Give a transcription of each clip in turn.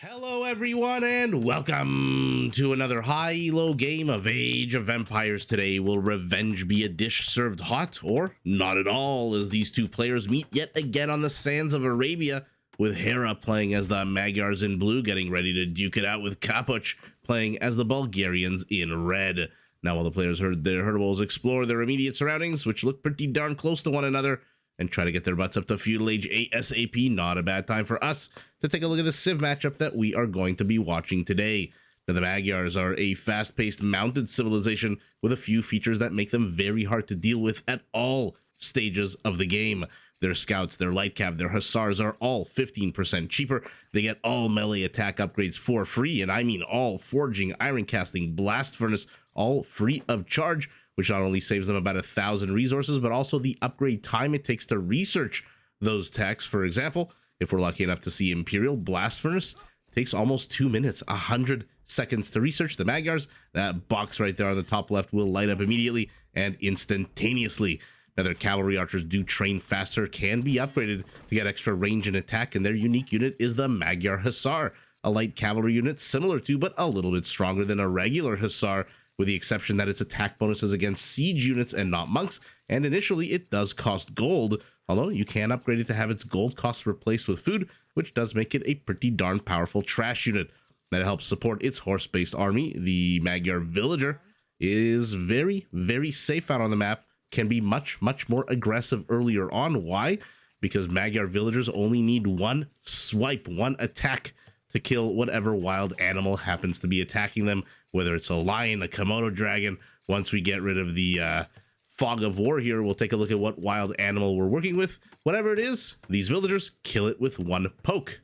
Hello everyone and welcome to another high-elo game of Age of Empires. Today, will revenge be a dish served hot or not at all, as these two players meet yet again on the sands of Arabia, with Hera playing as the Magyars in blue, getting ready to duke it out with Capoch playing as the Bulgarians in red. Now, while the players heard their herdables explore their immediate surroundings, which look pretty darn close to one another, and try to get their butts up to Feudal Age ASAP, not a bad time for us to take a look at the Civ matchup that we are going to be watching today. Now, the Magyars are a fast-paced mounted civilization with a few features that make them very hard to deal with at all stages of the game. Their scouts, their light cav, their hussars are all 15% cheaper. They get all melee attack upgrades for free, and I mean all forging, iron casting, blast furnace, all free of charge, which not only saves them about 1,000 resources, but also the upgrade time it takes to research those techs. For example, if we're lucky enough to see Imperial Blast Furnace, takes almost 2 minutes, 100 seconds to research. The Magyars, that box right there on the top left will light up immediately and instantaneously. Now, their cavalry archers do train faster, can be upgraded to get extra range and attack, and their unique unit is the Magyar Hussar, a light cavalry unit similar to, but a little bit stronger than a regular Hussar, with the exception that its attack bonuses against siege units and not monks, and initially it does cost gold, although you can upgrade it to have its gold cost replaced with food, which does make it a pretty darn powerful trash unit that helps support its horse-based army. The Magyar villager is very, very safe out on the map, can be much more aggressive earlier on. Why? Because Magyar villagers only need one swipe, one attack to kill whatever wild animal happens to be attacking them, whether it's a lion, a Komodo dragon. Once we get rid of the fog of war here, we'll take a look at what wild animal we're working with. Whatever it is, these villagers kill it with one poke.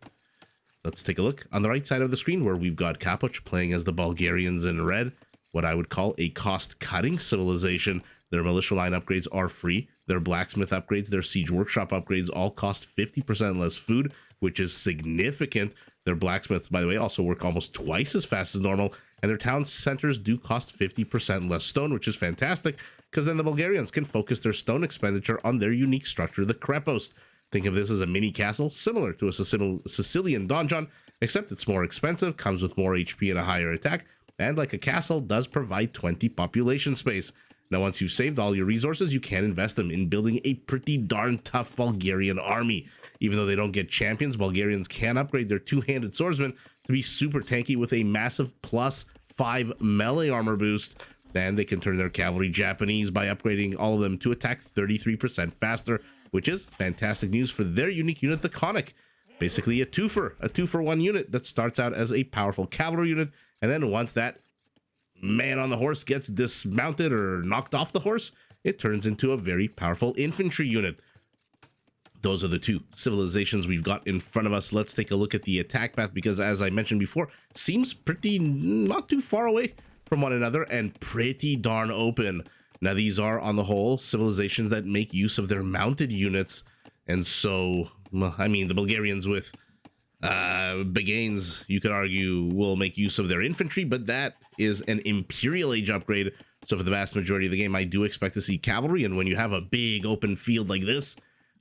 Let's take a look on the right side of the screen, where we've got Capoch playing as the Bulgarians in red, what I would call a cost-cutting civilization. Their militia line upgrades are free. Their blacksmith upgrades, their siege workshop upgrades all cost 50% less food, which is significant. Their blacksmiths, by the way, also work almost twice as fast as normal, and their town centers do cost 50% less stone, which is fantastic, because then the Bulgarians can focus their stone expenditure on their unique structure, the Krepost. Think of this as a mini castle, similar to a Sicilian donjon, except it's more expensive, comes with more HP and a higher attack, and like a castle, does provide 20 population space. Now, once you've saved all your resources, you can invest them in building a pretty darn tough Bulgarian army. Even though they don't get champions, Bulgarians can upgrade their two-handed swordsmen to be super tanky with a massive +5 melee armor boost. Then they can turn their cavalry Japanese by upgrading all of them to attack 33% faster, which is fantastic news for their unique unit, the Conic. Basically a two-for-one unit that starts out as a powerful cavalry unit, and then once that man on the horse gets dismounted or knocked off the horse, it turns into a very powerful infantry unit. Those are the two civilizations we've got in front of us. Let's take a look at the attack path, because as I mentioned before, seems pretty not too far away from one another and pretty darn open. Now, these are on the whole civilizations that make use of their mounted units, and so, well, I mean, the Bulgarians with Begains, you could argue, will make use of their infantry, but that is an Imperial Age upgrade. So for the vast majority of the game, I do expect to see cavalry, and when you have a big open field like this,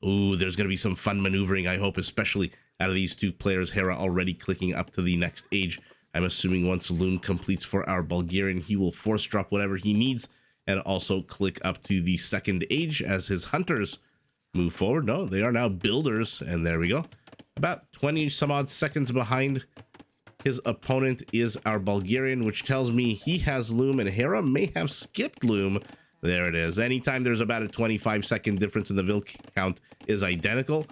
ooh, there's going to be some fun maneuvering, I hope, especially out of these two players. Hera already clicking up to the next age. I'm assuming once Loom completes for our Bulgarian, he will force drop whatever he needs and also click up to the second age as his hunters move forward. No, they are now builders, and there we go. About 20 some odd seconds behind his opponent is our Bulgarian, which tells me he has Loom and Hera may have skipped Loom. There it is. Anytime there's about a 25-second difference in the Vil count is identical.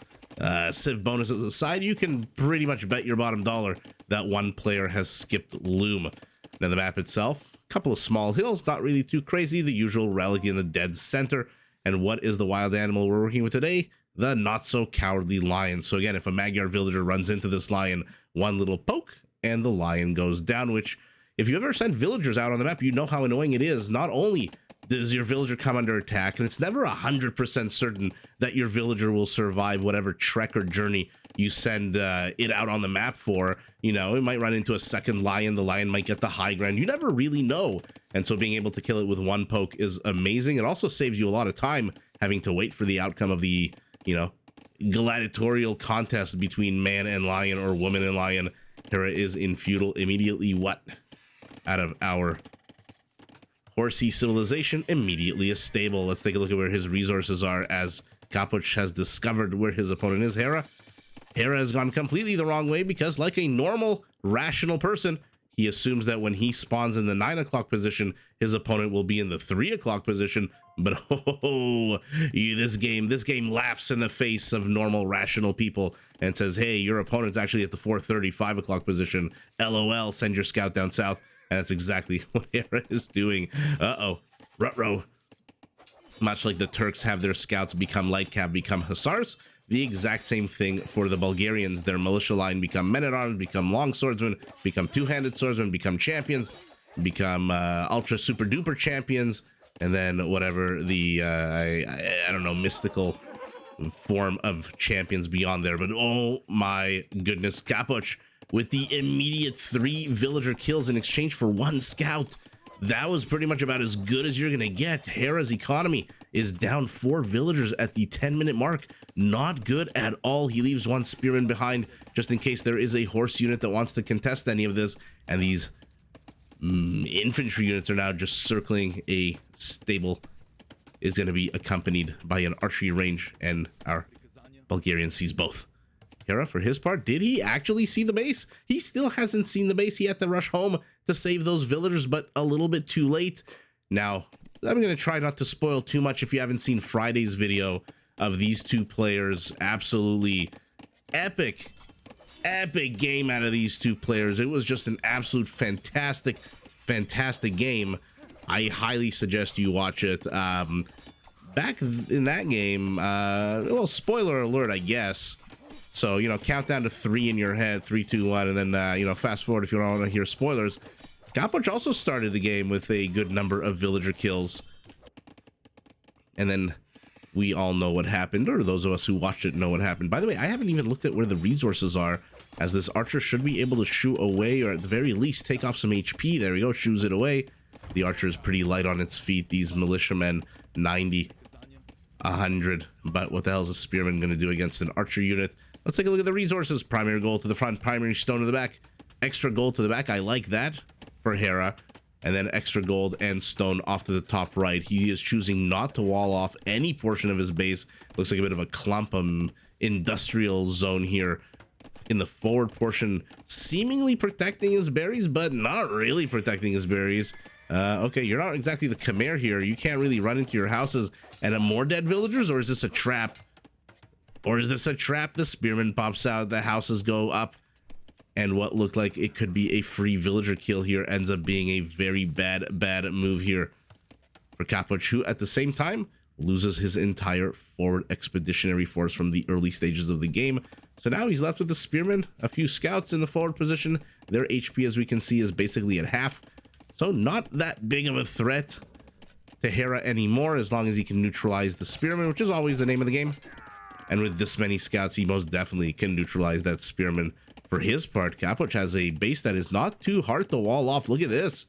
Civ bonuses aside, you can pretty much bet your bottom dollar that one player has skipped Loom. Now, the map itself, a couple of small hills, not really too crazy. The usual relic in the dead center. And what is the wild animal we're working with today? The not-so-cowardly lion. So again, if a Magyar villager runs into this lion, one little poke, and the lion goes down, which, if you ever sent villagers out on the map, you know how annoying it is. Not only does your villager come under attack, and it's never 100% certain that your villager will survive whatever trek or journey you send it out on the map for. You know, it might run into a second lion. The lion might get the high ground. You never really know. And so being able to kill it with one poke is amazing. It also saves you a lot of time having to wait for the outcome of the, you know, gladiatorial contest between man and lion or woman and lion Hera is in feudal immediately. What? Out of our horsey civilization, immediately a stable. Let's take a look at where his resources are, as Capoch has discovered where his opponent is. Hera has gone completely the wrong way, because like a normal, rational person, he assumes that when he spawns in the 9 o'clock position, his opponent will be in the 3 o'clock position. But this game laughs in the face of normal, rational people and says, hey, your opponent's actually at the 4:30, 5 o'clock position. LOL, send your scout down south. And that's exactly what Hera is doing. Ruh-roh. Much like the Turks have their scouts become light cav, become hussars, the exact same thing for the Bulgarians. Their militia line become men-at-arms, become long swordsmen, become two-handed swordsmen, become champions, become ultra super duper champions, and then whatever the I don't know, mystical form of champions beyond there. But oh my goodness, Capoch with the immediate 3 villager kills in exchange for 1 scout. That was pretty much about as good as you're gonna get. Hera's economy is down 4 villagers at the 10-minute mark. Not good at all. He leaves 1 spearman behind just in case there is a horse unit that wants to contest any of this. And these infantry units are now just circling a stable. Is going to be accompanied by an archery range, and our Bulgarian sees both. Hera, for his part, did he actually see the base? He still hasn't seen the base. He had to rush home to save those villagers, but a little bit too late. Now, I'm going to try not to spoil too much if you haven't seen Friday's video of these 2 players. Absolutely epic game out of these 2 players. It was just an absolute fantastic game. I highly suggest you watch it. Back in that game, well, spoiler alert, I guess. So, you know, count down to 3 in your head, 3, 2, 1, and then, you know, fast forward if you don't want to hear spoilers. Capoch also started the game with a good number of villager kills. And then we all know what happened, or those of us who watched it know what happened. By the way, I haven't even looked at where the resources are, as this archer should be able to shoo away, or at the very least take off some HP. There we go, shoos it away. The archer is pretty light on its feet. These militiamen, 90, 100. But what the hell is a spearman going to do against an archer unit? Let's take a look at the resources. Primary gold to the front, primary stone to the back, extra gold to the back. I like that for Hera. And then extra gold and stone off to the top right. He is choosing not to wall off any portion of his base. Looks like a bit of a clump industrial zone here in the forward portion, seemingly protecting his berries, but not really protecting his berries. Okay, you're not exactly the Khmer here. You can't really run into your houses and have more dead villagers, or is this a trap? Or is this a trap? The spearman pops out, the houses go up, and what looked like it could be a free villager kill here ends up being a very bad move here for Capoch, who at the same time loses his entire forward expeditionary force from the early stages of the game. So now he's left with the spearmen, a few scouts in the forward position. Their HP, as we can see, is basically at half. So not that big of a threat to Hera anymore, as long as he can neutralize the spearman, which is always the name of the game. And with this many scouts, he most definitely can neutralize that spearman. For his part, Capoch has a base that is not too hard to wall off. Look at this.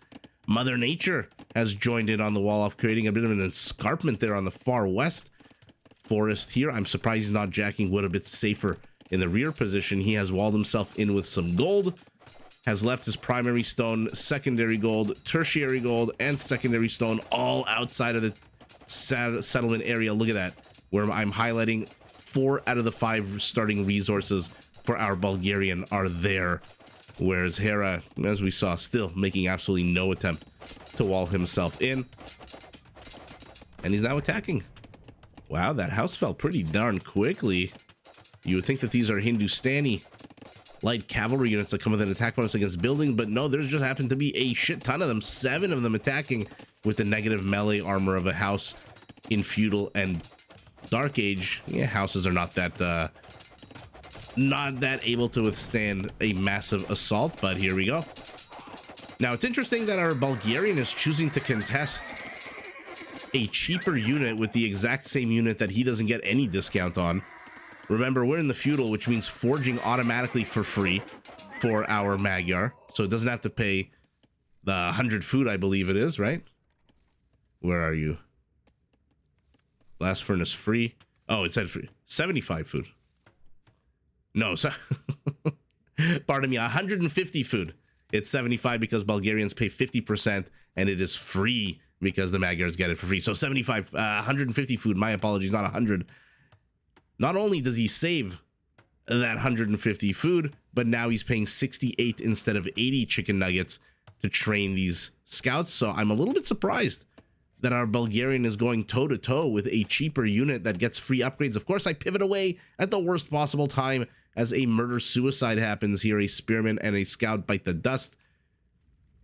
Mother Nature has joined in on the wall off, creating a bit of an escarpment there on the far west forest here. I'm surprised he's not jacking wood a bit safer in the rear position. He has walled himself in with some gold, has left his primary stone, secondary gold, tertiary gold, and secondary stone all outside of the settlement area. Look at that, where I'm highlighting 4 out of the 5 starting resources for our Bulgarian are there, whereas Hera, as we saw, still making absolutely no attempt to wall himself in, and he's now attacking. Wow, that house fell pretty darn quickly. You would think that these are Hindustani light cavalry units that come with an attack bonus against buildings, but no, there's just happened to be a shit ton of them, 7 of them attacking with the negative melee armor of a house in Feudal and Dark Age. Yeah, houses are not that able to withstand a massive assault, but here we go. Now, it's interesting that our Bulgarian is choosing to contest a cheaper unit with the exact same unit that he doesn't get any discount on. Remember, we're in the feudal, which means forging automatically for free for our Magyar, so it doesn't have to pay the 100 food, I believe it is, right? Where are you? Blast furnace free. Oh, it said free. 75 food. No, so Pardon me, 150 food. It's 75 because Bulgarians pay 50%, and it is free because the Magyars get it for free. So 75, 150 food. My apologies, not 100. Not only does he save that 150 food, but now he's paying 68 instead of 80 chicken nuggets to train these scouts. So I'm a little bit surprised that our Bulgarian is going toe-to-toe with a cheaper unit that gets free upgrades. Of course, I pivot away at the worst possible time as a murder-suicide happens here. A spearman and a scout bite the dust.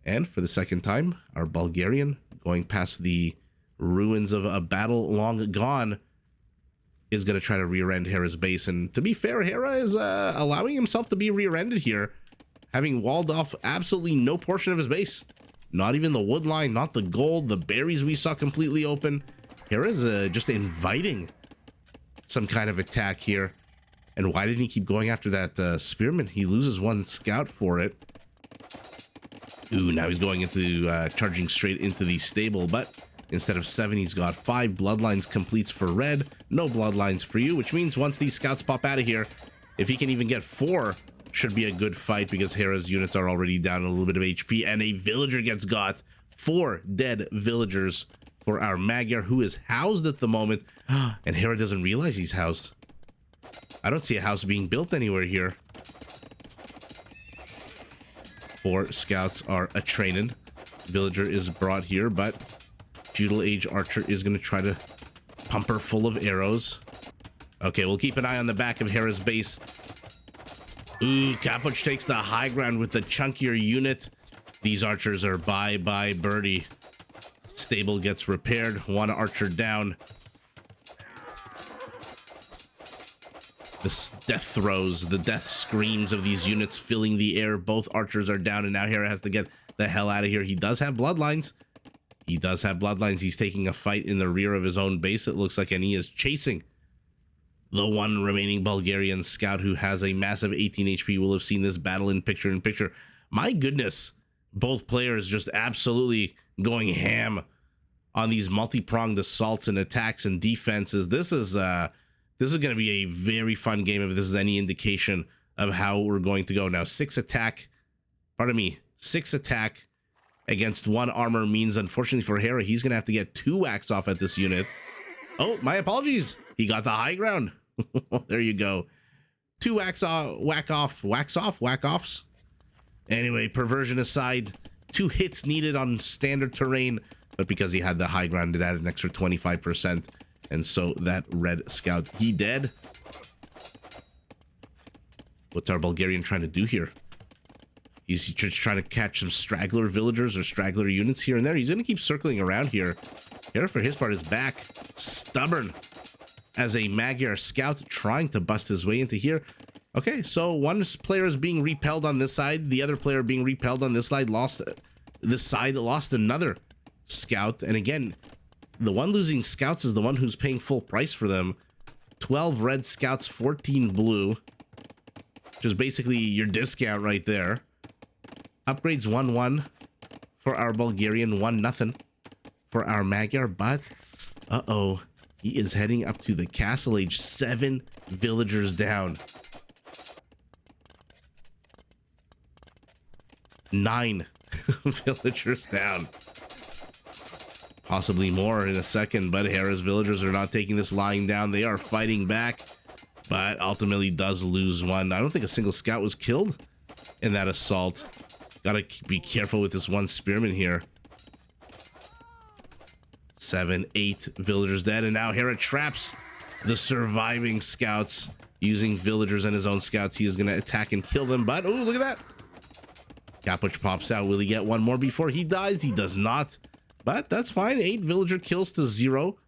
And for the second time, our Bulgarian, going past the ruins of a battle long gone, is going to try to rear-end Hera's base. And to be fair, Hera is allowing himself to be rear-ended here, having walled off absolutely no portion of his base. Not even the wood line, not the gold, the berries we saw completely open. Hera's just inviting some kind of attack here. And why didn't he keep going after that spearman? He loses one scout for it. Ooh, now he's going into charging straight into the stable, but instead of 7, he's got 5 bloodlines completes for red. No bloodlines for you, which means once these scouts pop out of here, if he can even get 4, should be a good fight because Hera's units are already down a little bit of HP, and a villager gets got. 4 dead villagers for our Magyar, who is housed at the moment. And Hera doesn't realize he's housed. I don't see a house being built anywhere here. 4 scouts are a training. Villager is brought here, but Feudal Age Archer is going to try to pump her full of arrows. Okay, we'll keep an eye on the back of Hera's base. Ooh, Capoch takes the high ground with the chunkier unit. These archers are bye-bye birdie. Stable gets repaired. 1 archer down. The death throes, the death screams of these units filling the air. Both archers are down, and now Hera has to get the hell out of here. He does have bloodlines. He does have bloodlines. He's taking a fight in the rear of his own base, it looks like, and he is chasing the one remaining Bulgarian scout who has a massive 18 HP. Will have seen this battle in picture. My goodness, both players just absolutely going ham on these multi-pronged assaults and attacks and defenses. This is going to be a very fun game if this is any indication of how we're going to go. Now, 6 attack against 1 armor means, unfortunately for Hera, he's going to have to get 2 whacks off at this unit. Oh, my apologies. He got the high ground. There you go. 2 whacks off, whack offs. Anyway, perversion aside, 2 hits needed on standard terrain, but because he had the high ground, it added an extra 25%. And so that red scout, he dead. What's our Bulgarian trying to do here? He's just trying to catch some straggler villagers or straggler units here and there. He's going to keep circling around here. Hera, for his part, is back. Stubborn as a Magyar scout trying to bust his way into here. Okay, so one player is being repelled on this side. The other player being repelled on this side lost another scout. And again, the one losing scouts is the one who's paying full price for them. 12 red scouts, 14 blue. Which is basically your discount right there. Upgrades 1-1 for our Bulgarian, 1-0 for our Magyar, but he is heading up to the castle age. 7 villagers down. 9 villagers down. Possibly more in a second, but Hera's villagers are not taking this lying down. They are fighting back, but ultimately does lose 1. I don't think a single scout was killed in that assault. Gotta be careful with this 1 spearman here. 7, 8 villagers dead, and now Hera traps the surviving scouts using villagers and his own scouts. He is going to attack and kill them, but oh, look at that. Capoch pops out. Will he get 1 more before he dies? He does not, but that's fine. 8 villager kills to 0.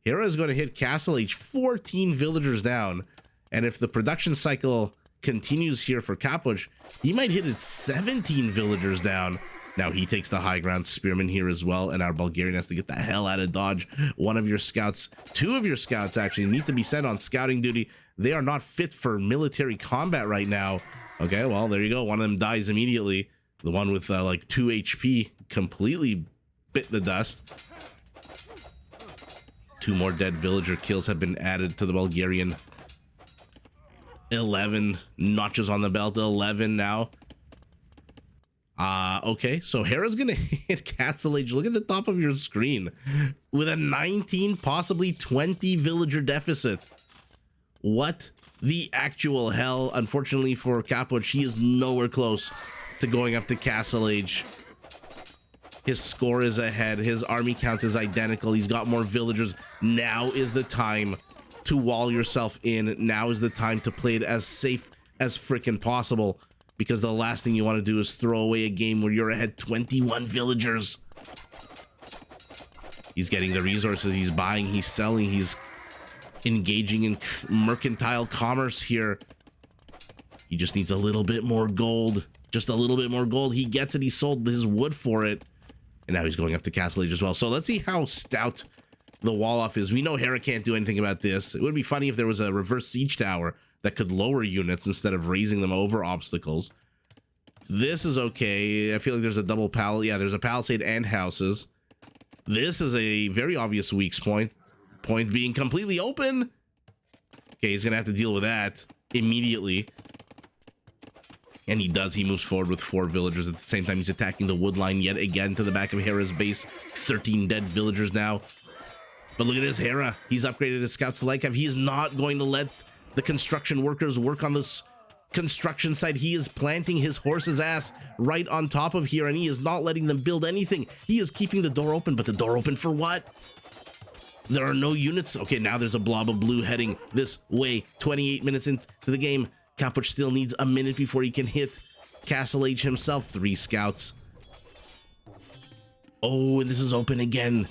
Hera is going to hit castle age. 14 villagers down, and if the production cycle continues here for Capoch, he might hit it 17 villagers down. Now he takes the high ground spearman here as well, and our Bulgarian has to get the hell out of Dodge. 1 of your scouts, 2 of your scouts actually need to be sent on scouting duty. They are not fit for military combat right now. Okay, well, there you go. 1 of them dies immediately. The one with like 2 HP completely bit the dust. 2 more dead villager kills have been added to the Bulgarian. 11 notches on the belt, 11 now. Okay, so Hera's gonna hit Castle Age. Look at the top of your screen with a 19, possibly 20 villager deficit. What the actual hell? Unfortunately for Capoch, he is nowhere close to going up to Castle Age. His score is ahead. His army count is identical. He's got more villagers. Now is the time to wall yourself in. Now is the time to play it as safe as frickin' possible, because the last thing you want to do is throw away a game where you're ahead 21 villagers. He's getting the resources. He's buying. He's selling. He's engaging in mercantile commerce here. He just needs a little bit more gold. Just a little bit more gold. He gets it. He sold his wood for it. And now he's going up to Castle Age as well. So let's see how stout the wall off is. We know Hera can't do anything about this. It would be funny if there was a reverse siege tower that could lower units instead of raising them over obstacles. This is okay. I feel like there's a double palisade. Yeah, there's a palisade and houses. This is a very obvious weak point. Point being completely open. Okay, he's gonna have to deal with that immediately. And he does. He moves forward with 4 villagers. At the same time, he's attacking the wood line yet again to the back of Hera's base. 13 dead villagers now. But look at this, Hera. He's upgraded his scouts to light cav. He is not going to let the construction workers work on this construction site. He is planting his horse's ass right on top of here, and he is not letting them build anything. He is keeping the door open, but the door open for what? There are no units. Okay, now there's a blob of blue heading this way. 28 minutes into the game. Capoch still needs a minute before he can hit Castle Age himself. 3 scouts. Oh, and this is open again.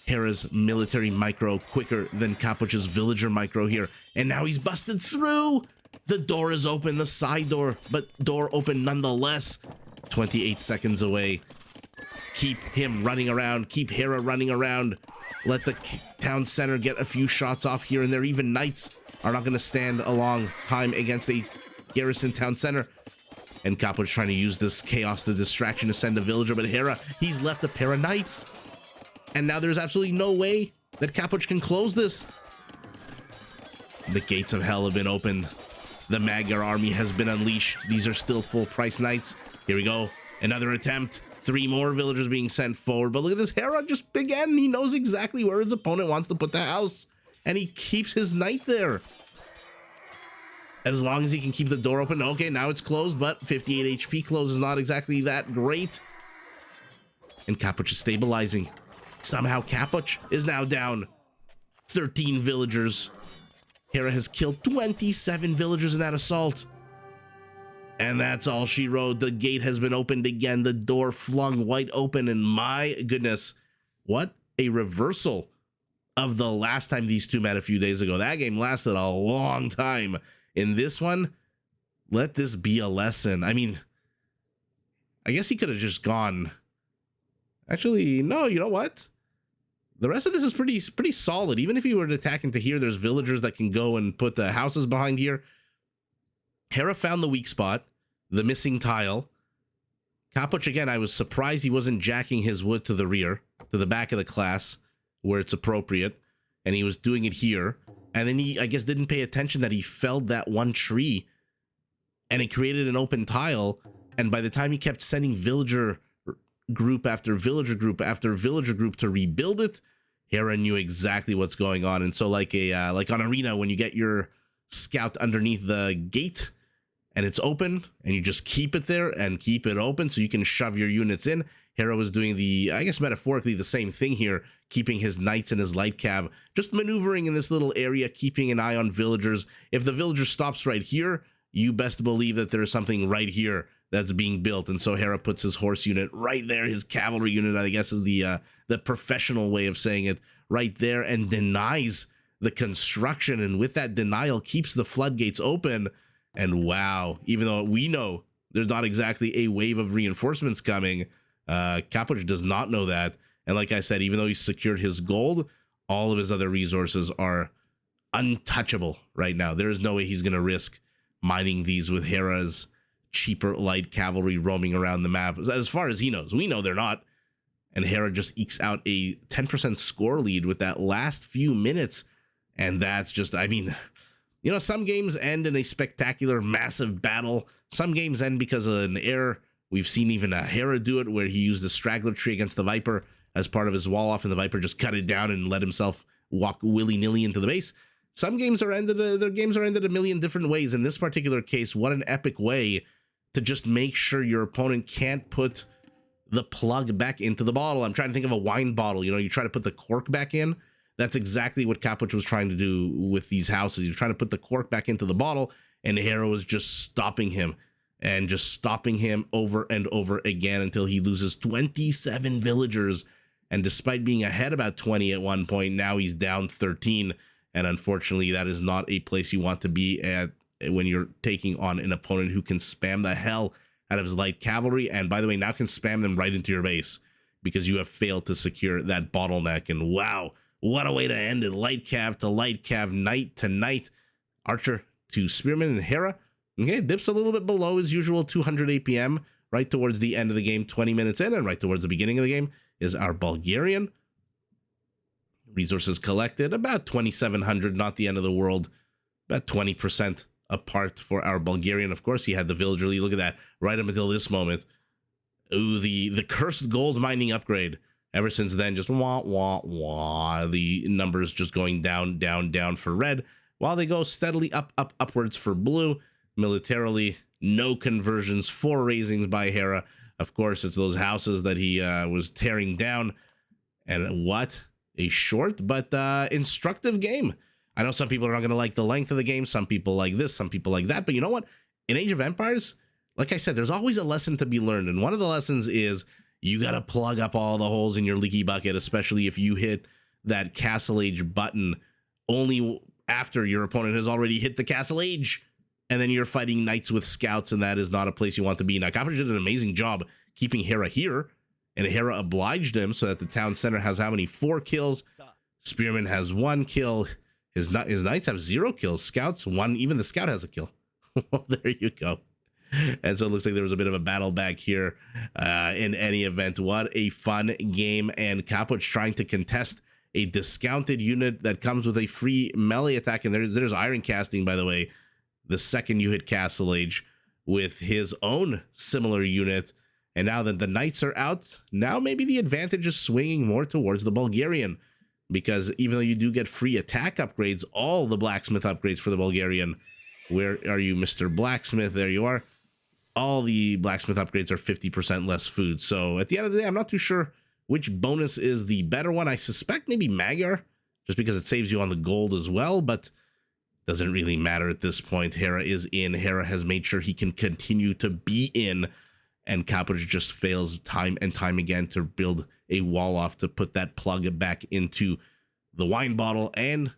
Hera's military micro quicker than Capoch's villager micro here. And now he's busted through. The door is open, the side door, but door open nonetheless. 28 seconds away. Keep him running around. Keep Hera running around. Let the town center get a few shots off here and there. Even knights are not going to stand a long time against a garrison town center. And Capoch trying to use this chaos, the distraction, to send a villager. But Hera, he's left a pair of knights. And now there's absolutely no way that Capoch can close this. The gates of hell have been opened. The Magyar army has been unleashed. These are still full price knights. Here we go. Another attempt. 3 more villagers being sent forward. But look at this. Hera just again. He knows exactly where his opponent wants to put the house. And he keeps his knight there. As long as he can keep the door open. Okay, now it's closed, but 58 HP close is not exactly that great. And Capoch is stabilizing. Somehow Capoch is now down 13 villagers. Hera has killed 27 villagers in that assault. And that's all she wrote. The gate has been opened again. The door flung wide open. And my goodness, what a reversal of the last time these two met a few days ago. That game lasted a long time. In this one, let this be a lesson. I mean, I guess he could have just gone. Actually, no, you know what? The rest of this is pretty solid. Even if he were to attack into here, there's villagers that can go and put the houses behind here. Hera found the weak spot, the missing tile. Capoch, again, I was surprised he wasn't jacking his wood to the rear, to the back of the class, where it's appropriate. And he was doing it here. And then he, I guess, didn't pay attention that he felled that one tree. And it created an open tile. And by the time he kept sending villager group after villager group after villager group to rebuild it, Hera knew exactly what's going on. And so like on Arena, when you get your scout underneath the gate and it's open and you just keep it there and keep it open so you can shove your units in, Hera was doing the, I guess metaphorically, the same thing here, keeping his knights and his light cav, just maneuvering in this little area, keeping an eye on villagers. If the villager stops right here, you best believe that there's something right here that's being built. And so Hera puts his horse unit right there, his cavalry unit, I guess is the professional way of saying it, right there, and denies the construction. And with that denial, keeps the floodgates open. And wow, even though we know there's not exactly a wave of reinforcements coming, Capoch does not know that. And like I said, even though he's secured his gold, all of his other resources are untouchable right now. There is no way he's going to risk mining these with Hera's cheaper light cavalry roaming around the map. As far as he knows, we know they're not. And Hera just ekes out a 10% score lead with that last few minutes And that's just, I mean, you know, some games end in a spectacular, massive battle. Some games end because of an error. We've seen even a Hera do it, where he used the straggler tree against the Viper as part of his wall off, and the Viper just cut it down and let himself walk willy-nilly into the base. Some games are ended, their games are ended a million different ways. In this particular case, what an epic way to just make sure your opponent can't put the plug back into the bottle. I'm trying to think of a wine bottle. You know, you try to put the cork back in. That's exactly what Capoch was trying to do with these houses. He was trying to put the cork back into the bottle, and Hera was just stopping him and just stopping him over and over again until he loses 27 villagers. And despite being ahead about 20 at one point, now he's down 13. And unfortunately, that is not a place you want to be at when you're taking on an opponent who can spam the hell out of his light cavalry. And by the way, now can spam them right into your base because you have failed to secure that bottleneck. And wow, what a way to end it. Light cav to light cav, knight to knight, archer to spearman, and Hera. Okay, dips a little bit below his usual 200 APM right towards the end of the game, 20 minutes in, and right towards the beginning of the game is our Bulgarian. Resources collected, about 2,700, not the end of the world, about 20% apart for our Bulgarian. Of course, he had the villager lead. Look at that, right up until this moment. Ooh, the cursed gold mining upgrade. Ever since then, just wah, wah, wah. The numbers just going down, down, down for red, while they go steadily up, up, upwards for blue. Militarily, no conversions, 4 raisings by Hera. Of course, it's those houses that he was tearing down. And what a short but instructive game. I know some people are not going to like the length of the game. Some people like this, some people like that. But you know what? In Age of Empires, like I said, there's always a lesson to be learned. And one of the lessons is you got to plug up all the holes in your leaky bucket, especially if you hit that Castle Age button only after your opponent has already hit the Castle Age. And then you're fighting knights with scouts, and that is not a place you want to be. Now, Capoch did an amazing job keeping Hera here, and Hera obliged him so that the town center has how many? 4 kills. Spearman has 1 kill. His knights have 0 kills. Scouts, 1. Even the scout has a kill. Well, there you go. And so it looks like there was a bit of a battle back here in any event. What a fun game. And Capoch trying to contest a discounted unit that comes with a free melee attack. And there's iron casting, by the way, the second you hit Castle Age with his own similar unit. And now that the knights are out, now maybe the advantage is swinging more towards the Bulgarian, because even though you do get free attack upgrades, all the blacksmith upgrades for the Bulgarian. Where are you, Mr. Blacksmith? There you are. All the blacksmith upgrades are 50% less food. So at the end of the day, I'm not too sure which bonus is the better one. I suspect maybe Magyar, just because it saves you on the gold as well, but doesn't really matter at this point. Hera is in. Hera has made sure he can continue to be in, and Capoch just fails time and time again to build a wall off to put that plug back into the wine bottle. And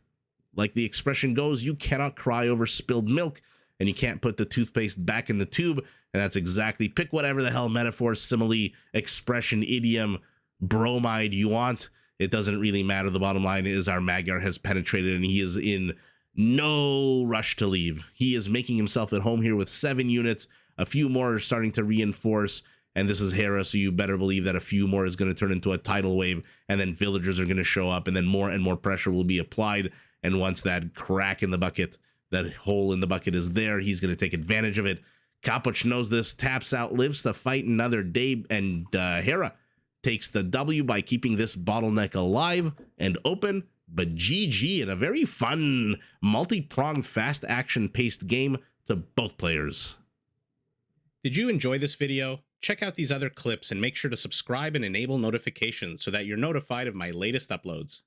like the expression goes, you cannot cry over spilled milk, and you can't put the toothpaste back in the tube. And that's exactly, pick whatever the hell metaphor, simile, expression, idiom, bromide you want. It doesn't really matter. The bottom line is our Magyar has penetrated, and he is in no rush to leave. He is making himself at home here with 7 units. A few more are starting to reinforce, and this is Hera, so you better believe that a few more is going to turn into a tidal wave, and then villagers are going to show up, and then more and more pressure will be applied. And once that crack in the bucket, that hole in the bucket is there, he's going to take advantage of it. Capoch knows this, taps out, lives to fight another day, and Hera takes the W by keeping this bottleneck alive and open. But GG in a very fun, multi-pronged, fast action-paced game to both players. Did you enjoy this video? Check out these other clips and make sure to subscribe and enable notifications so that you're notified of my latest uploads.